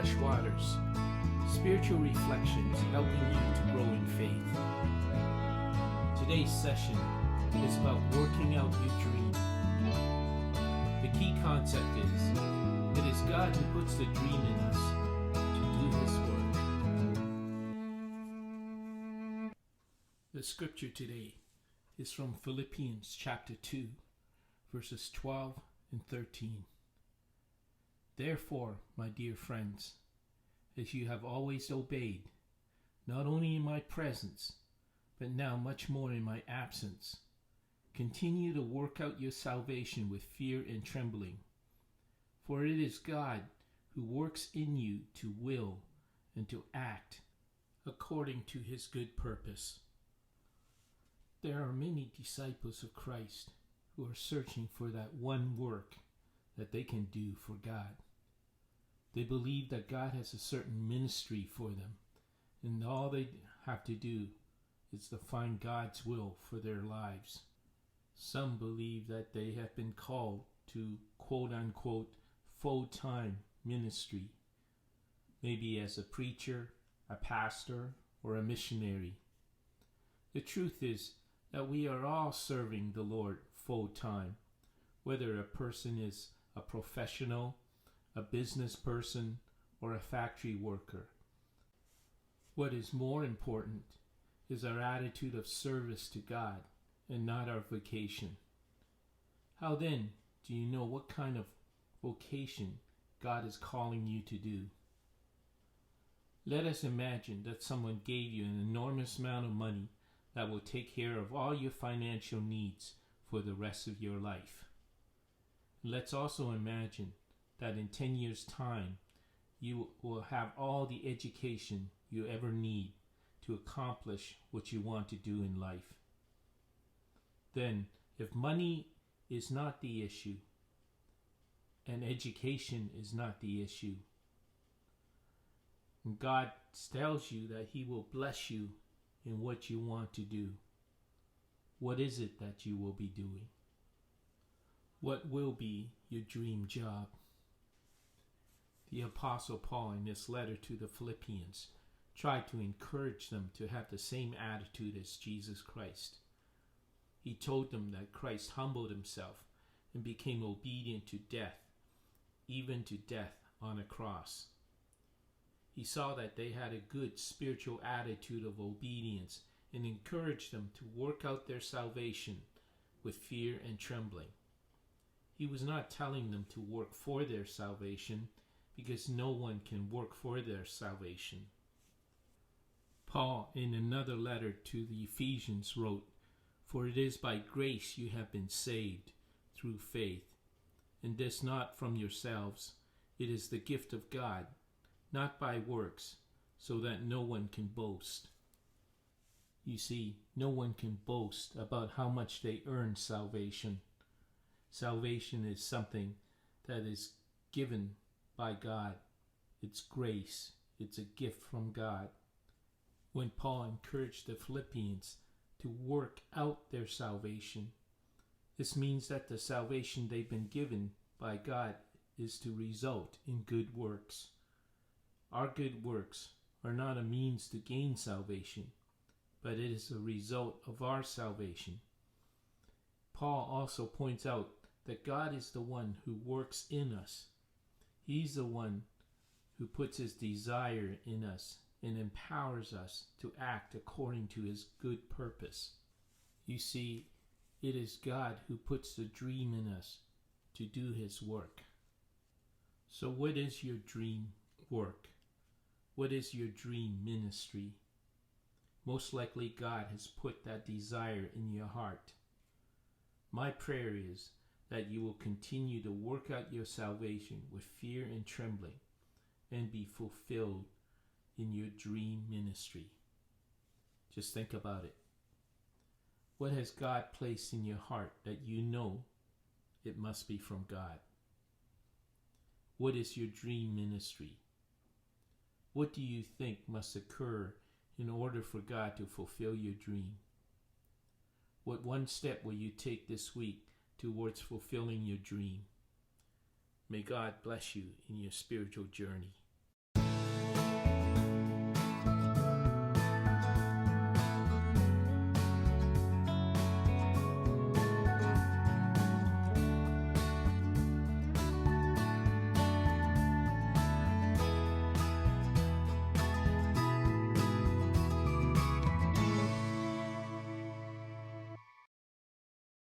Fresh Waters, spiritual reflections helping you to grow in faith. Today's session is about working out your dream. The key concept is, it is God who puts the dream in us to do His work. The scripture today is from Philippians chapter 2, verses 12 and 13. Therefore, my dear friends, as you have always obeyed, not only in my presence, but now much more in my absence, continue to work out your salvation with fear and trembling. For it is God who works in you to will and to act according to His good purpose. There are many disciples of Christ who are searching for that one work that they can do for God. They believe that God has a certain ministry for them, and all they have to do is to find God's will for their lives. Some believe that they have been called to quote-unquote full-time ministry, maybe as a preacher, a pastor, or a missionary. The truth is that we are all serving the Lord full-time, whether a person is a professional, a business person, or a factory worker. What is more important is our attitude of service to God and not our vocation. How then do you know what kind of vocation God is calling you to do? Let us imagine that someone gave you an enormous amount of money that will take care of all your financial needs for the rest of your life. Let's also imagine that in 10 years' time, you will have all the education you ever need to accomplish what you want to do in life. Then, if money is not the issue, and education is not the issue, and God tells you that He will bless you in what you want to do, what is it that you will be doing? What will be your dream job? The Apostle Paul, in this letter to the Philippians, tried to encourage them to have the same attitude as Jesus Christ. He told them that Christ humbled Himself and became obedient to death, even to death on a cross. He saw that they had a good spiritual attitude of obedience and encouraged them to work out their salvation with fear and trembling. He was not telling them to work for their salvation, because no one can work for their salvation. Paul, in another letter to the Ephesians, wrote, "For it is by grace you have been saved, through faith, and this not from yourselves. It is the gift of God, not by works, so that no one can boast." You see, no one can boast about how much they earn salvation. Salvation is something that is given by God. It's grace. It's a gift from God. When Paul encouraged the Philippians to work out their salvation, this means that the salvation they've been given by God is to result in good works. Our good works are not a means to gain salvation, but it is a result of our salvation. Paul also points out that God is the one who works in us. He's the one who puts His desire in us and empowers us to act according to His good purpose. You see, it is God who puts the dream in us to do His work. So what is your dream work? What is your dream ministry? Most likely God has put that desire in your heart. My prayer is that you will continue to work out your salvation with fear and trembling and be fulfilled in your dream ministry. Just think about it. What has God placed in your heart that you know it must be from God? What is your dream ministry? What do you think must occur in order for God to fulfill your dream? What one step will you take this week towards fulfilling your dream? May God bless you in your spiritual journey.